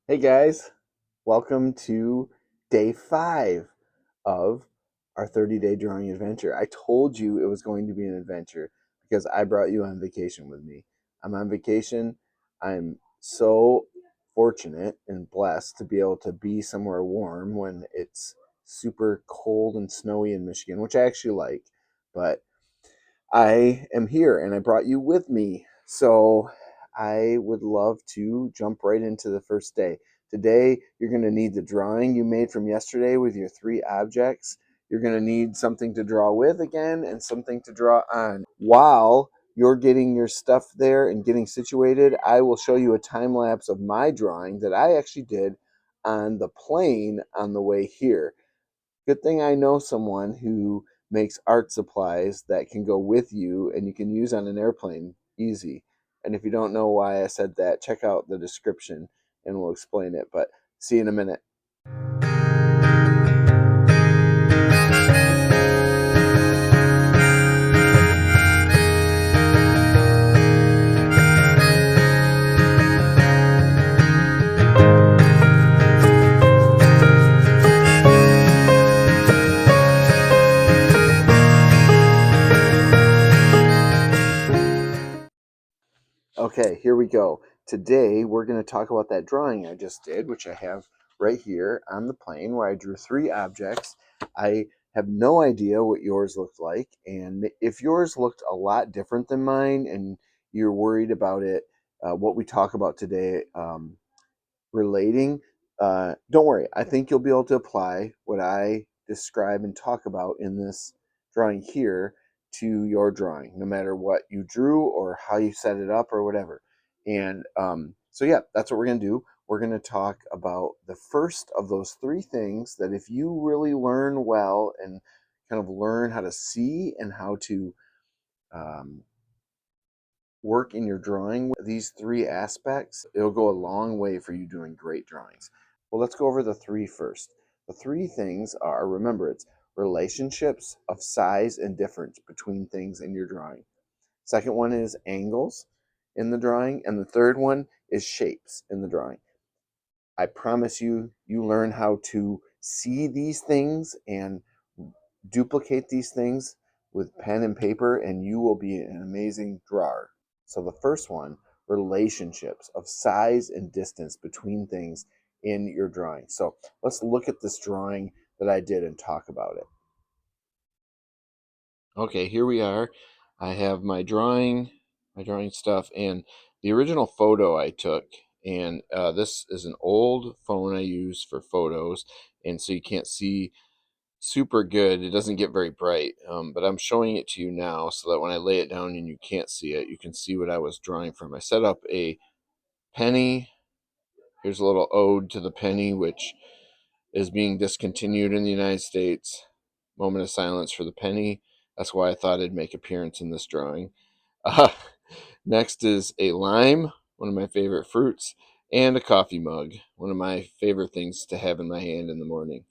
Hey guys, welcome to day 5 of our 30-day drawing adventure. I told you it was going to be an adventure because I brought you on vacation with me. I'm on vacation. I'm so fortunate and blessed to be able to be somewhere warm when it's super cold and snowy in Michigan, which I actually like. But I am here and I brought you with me. So I would love to jump right into the first day. Today, you're going to need the drawing you made from yesterday with your 3 objects. You're going to need something to draw with again and something to draw on. While you're getting your stuff there and getting situated, I will show you a time lapse of my drawing that I actually did on the plane on the way here. Good thing I know someone who makes art supplies that can go with you and you can use on an airplane easy. And if you don't know why I said that, check out the description and we'll explain it. But see you in a minute. Okay, here we go. Today we're going to talk about that drawing I just did, which I have right here on the plane where I drew 3 objects. I have no idea what yours looked like, and if yours looked a lot different than mine and you're worried about it, what we talk about today relating, don't worry. I think you'll be able to apply what I describe and talk about in this drawing here to your drawing, no matter what you drew or how you set it up or whatever. And so, yeah, that's what we're going to do. We're going to talk about the first of those 3 things that if you really learn well and kind of learn how to see and how to um, work in your drawing with these 3 aspects, it'll go a long way for you doing great drawings. Well, let's go over the 3 first. The 3 things are, remember, it's relationships of size and difference between things in your drawing. Second one is angles in the drawing. And the third one is shapes in the drawing. I promise you, you learn how to see these things and duplicate these things with pen and paper, and you will be an amazing drawer. So, the first one, relationships of size and distance between things in your drawing. So, let's look at this drawing that I did and talk about it. Okay, here we are. I have my drawing stuff, and the original photo I took. And this is an old phone I use for photos, and so you can't see super good. It doesn't get very bright, but I'm showing it to you now so that when I lay it down and you can't see it, you can see what I was drawing from. I set up a penny. Here's a little ode to the penny, which is being discontinued in the United States. Moment of silence for the penny. That's why I thought it'd make appearance in this drawing. Uh, Next is a lime, one of my favorite fruits, and a coffee mug, one of my favorite things to have in my hand in the morning.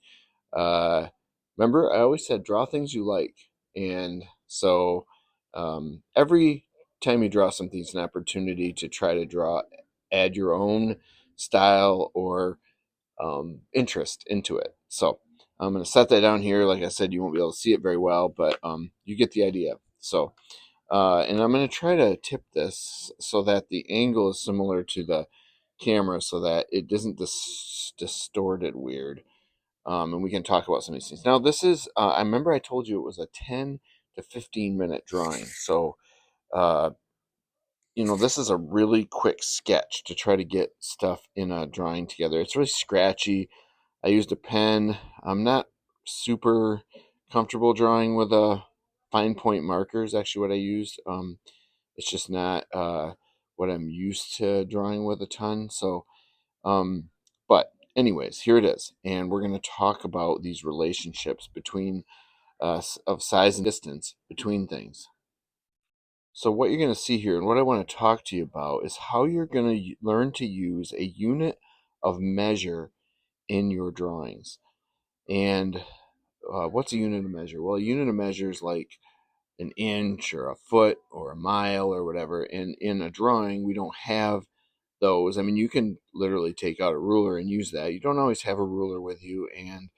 Uh, Remember, I always said draw things you like, and so every time you draw something, it's an opportunity to try to add your own style or interest into it. So I'm going to set that down here. Like I said, you won't be able to see it very well, but you get the idea. So, and I'm going to try to tip this so that the angle is similar to the camera so that it doesn't distort it weird. And we can talk about some of these things. Now, this is, I remember I told you it was a 10 to 15-minute drawing. So, uh, this is a really quick sketch to try to get stuff in a drawing together. It's really scratchy. I used a pen. I'm not super comfortable drawing with fine point markers, actually, what I used. It's just not what I'm used to drawing with a ton. So, um, but anyways, here it is, and we're going to talk about these relationships between of size and distance between things. So what you're going to see here, and what I want to talk to you about, is how you're going to learn to use a unit of measure in your drawings. And what's a unit of measure? Well, a unit of measure is like an inch or a foot or a mile or whatever. And in a drawing, we don't have those. I mean, you can literally take out a ruler and use that. You don't always have a ruler with you, and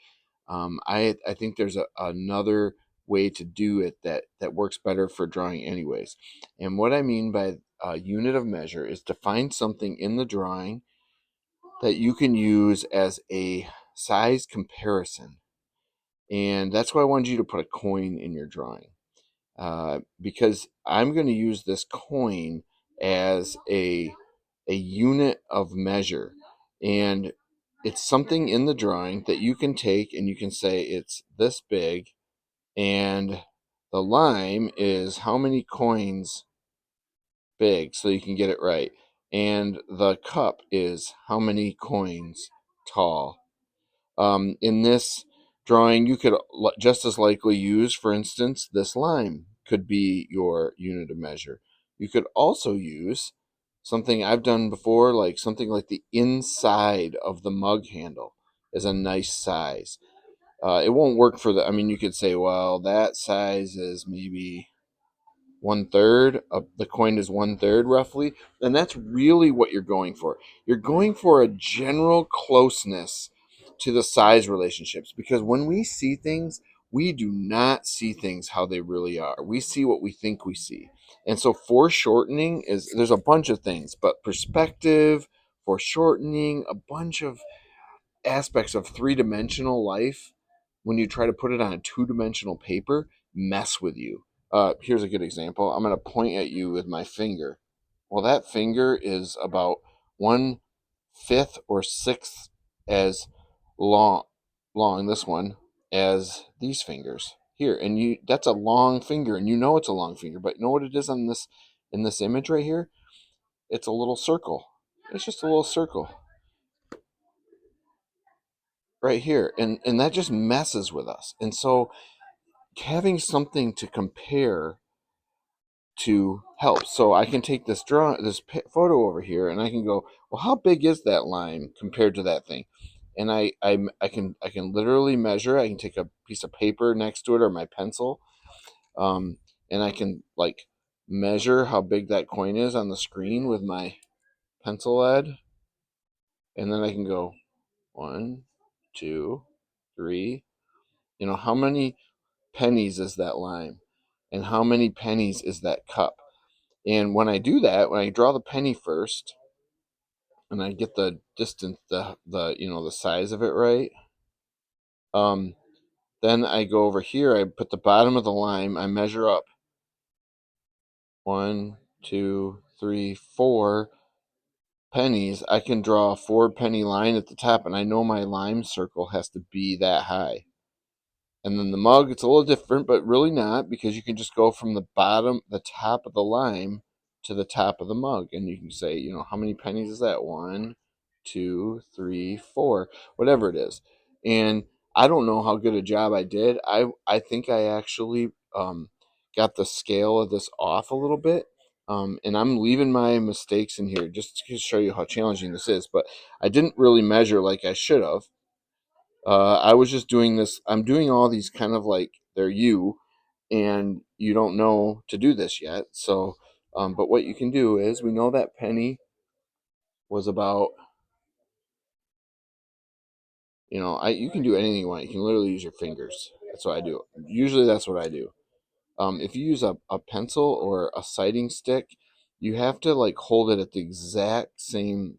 I think there's another way to do it that works better for drawing anyways. And what I mean by a unit of measure is to find something in the drawing that you can use as a size comparison. And that's why I wanted you to put a coin in your drawing, because I'm going to use this coin as a unit of measure. And it's something in the drawing that you can take and you can say it's this big, and the lime is how many coins big, so you can get it right. And the cup is how many coins tall. In this drawing, you could just as likely use, for instance, this lime could be your unit of measure. You could also use something I've done before, like something like the inside of the mug handle is a nice size. It won't work for the, I mean, you could say, well, that size is maybe 1/3 of the coin is 1/3 roughly. And that's really what you're going for. You're going for a general closeness to the size relationships, because when we see things, we do not see things how they really are. We see what we think we see. And so foreshortening is, there's a bunch of things, but perspective, foreshortening, a bunch of aspects of three-dimensional life, when you try to put it on a two-dimensional paper, mess with you. Here's a good example. I'm going to point at you with my finger. Well, that finger is about 1/5 or 1/6 as long, this one, as these fingers here. And you, that's a long finger, and you know it's a long finger. But you know what it is on this, in this image right here? It's a little circle. It's just a little circle right here, and that just messes with us. And so having something to compare to helps. So I can take this photo over here, and I can go, well, how big is that line compared to that thing? And I can literally measure. I can take a piece of paper next to it or my pencil, um, and I can like measure how big that coin is on the screen with my pencil lead, and then I can go 1, 2, 3. How many pennies is that lime? And how many pennies is that cup? And when I do that, when I draw the penny first, and I get the distance, the size of it right, um, then I go over here, I put the bottom of the lime, I measure up 1, 2, 3, 4 pennies. I can draw a 4-penny line at the top, and I know my lime circle has to be that high. And then the mug, it's a little different, but really not, because you can just go from the top of the lime to the top of the mug. And you can say, how many pennies is that? 1, 2, 3, 4, whatever it is. And I don't know how good a job I did. I think I actually got the scale of this off a little bit. And I'm leaving my mistakes in here just to show you how challenging this is. But I didn't really measure like I should have. I was just doing this. I'm doing all these kind of like they're you, and you don't know to do this yet. So, but what you can do is, we know that penny was about, you can do anything you want. You can literally use your fingers. That's what I do. Usually, that's what I do. If you use a pencil or a citing stick, you have to like hold it at the exact same.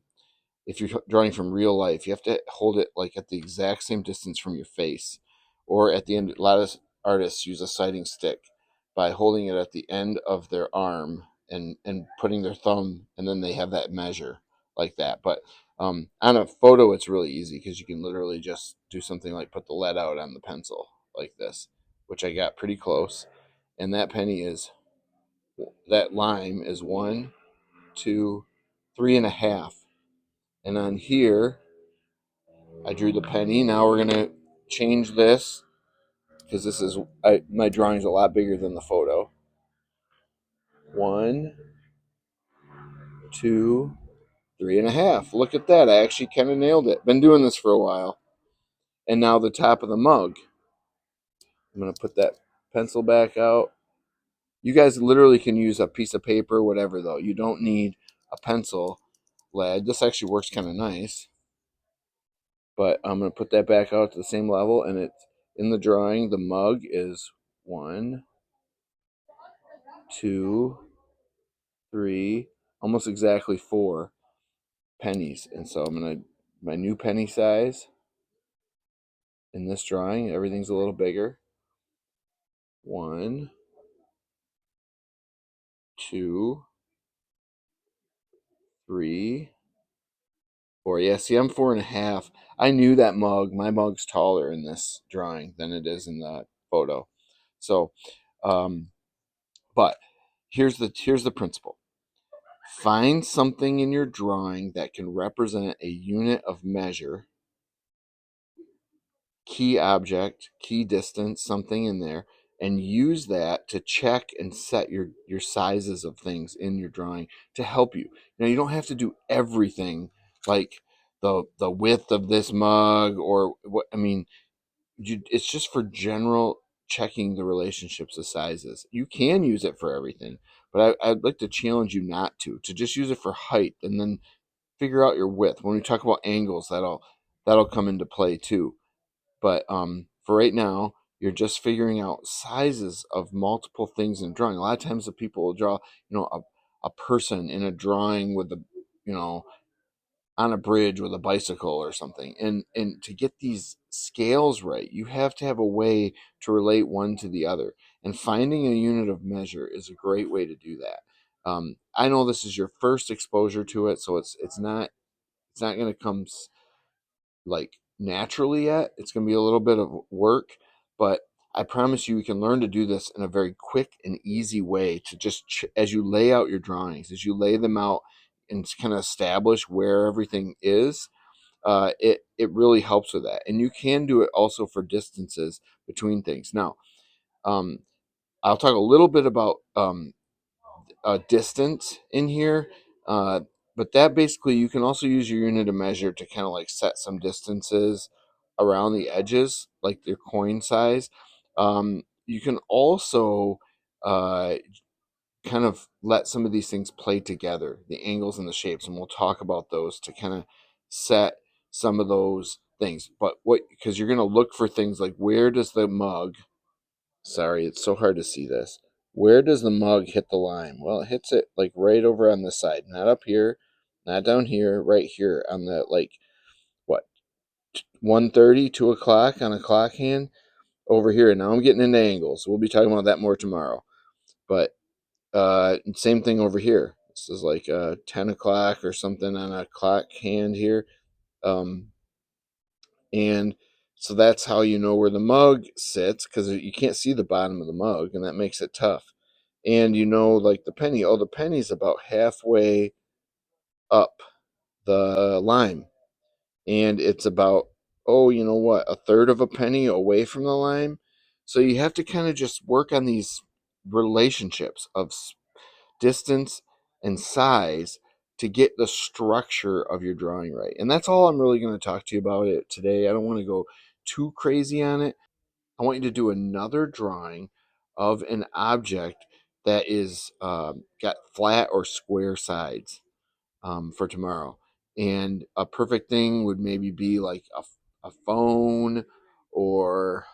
If you're drawing from real life, you have to hold it like at the exact same distance from your face, or at the end. A lot of artists use a citing stick by holding it at the end of their arm and putting their thumb, and then they have that measure like that. But on a photo, it's really easy because you can literally just do something like put the lead out on the pencil like this, which I got pretty close. And that lime is 1, 2, 3.5. And on here, I drew the penny. Now we're going to change this, because my drawing's a lot bigger than the photo. 1, 2, 3.5. Look at that. I actually kind of nailed it. Been doing this for a while. And now the top of the mug. I'm going to put that pencil back out. You guys literally can use a piece of paper, whatever, though. You don't need a pencil lead. This actually works kind of nice, but I'm going to put that back out to the same level, and it's in the drawing. The mug is 1, 2, 3, almost exactly 4 pennies. And so I'm going to, my new penny size in this drawing, everything's a little bigger. 1, 2, 3, 4. Yeah, see, I'm 4.5. I knew that mug. My mug's taller in this drawing than it is in the photo. So, um, but here's the principle. Find something in your drawing that can represent a unit of measure, key object, key distance, something in there, and use that to check and set your sizes of things in your drawing to help you. Now you don't have to do everything like the width of this mug or what I mean, it's just for general checking the relationships of sizes. You can use it for everything, but I'd like to challenge you not to just use it for height and then figure out your width. When we talk about angles, that'll come into play too. But for right now, you're just figuring out sizes of multiple things in drawing. A lot of times, the people will draw, a person in a drawing with a, you know, on a bridge with a bicycle or something. And to get these scales right, you have to have a way to relate one to the other. And finding a unit of measure is a great way to do that. I know this is your first exposure to it, so it's not going to come like naturally yet. It's going to be a little bit of work, but I promise you, you can learn to do this in a very quick and easy way to just as you lay out your drawings, as you lay them out and kind of establish where everything is. It really helps with that, and you can do it also for distances between things. Now, um, I'll talk a little bit about distance in here. Uh, but that basically, you can also use your unit of measure to kind of like set some distances around the edges, like your coin size. You can also uh, kind of let some of these things play together, the angles and the shapes, and we'll talk about those to kind of set some of those things. But because you're going to look for things like where does the mug, sorry, it's so hard to see this. Where does the mug hit the lime? Well, it hits it like right over on this side, not up here, not down here, right here on the like what 1:30, 2 o'clock on a clock hand over here. Now I'm getting into angles. We'll be talking about that more tomorrow. But same thing over here. This is like 10 o'clock or something on a clock hand here. Um, and so that's how you know where the mug sits because you can't see the bottom of the mug, and that makes it tough. And like the penny, oh, the penny's about halfway up the lime, and it's about, oh, you know what, a third of a penny away from the lime. So you have to kind of just work on these relationships of distance and size to get the structure of your drawing right. And that's all I'm really going to talk to you about it today. I don't want to go too crazy on it. I want you to do another drawing of an object that is got flat or square sides for tomorrow. And a perfect thing would maybe be like a phone, or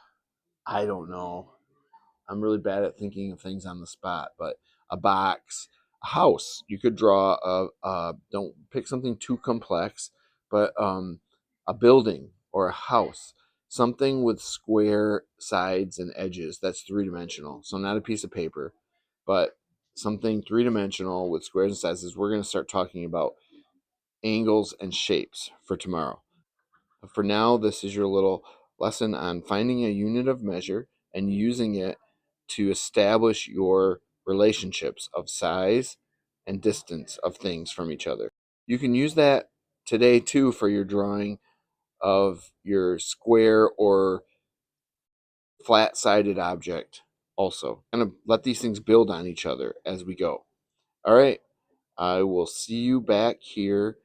I don't know. I'm really bad at thinking of things on the spot, but a box, a house. You could draw don't pick something too complex, but a building or a house, something with square sides and edges that's 3 dimensional. So not a piece of paper, but something 3 dimensional with squares and sizes. We're going to start talking about angles and shapes for tomorrow. For now, this is your little lesson on finding a unit of measure and using it to establish your relationships of size and distance of things from each other. You can use that today too for your drawing of your square or flat sided object, also. Kind of let these things build on each other as we go. All right, I will see you back here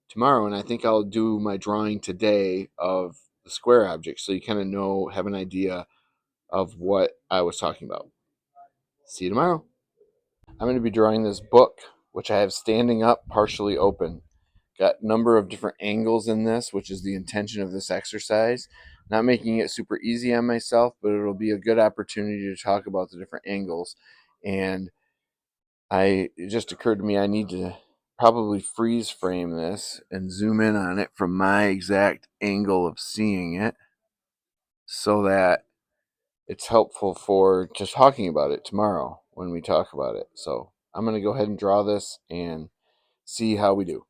tomorrow, and I think I'll do my drawing today of the square object so you kind of have an idea of what I was talking about. See you tomorrow. I'm going to be drawing this book, which I have standing up, partially open. got a number of different angles in this, which is the intention of this exercise. Not making it super easy on myself, but it'll be a good opportunity to talk about the different angles. And it just occurred to me I need to probably freeze frame this and zoom in on it from my exact angle of seeing it so that it's helpful for just talking about it tomorrow when we talk about it. So I'm going to go ahead and draw this and see how we do.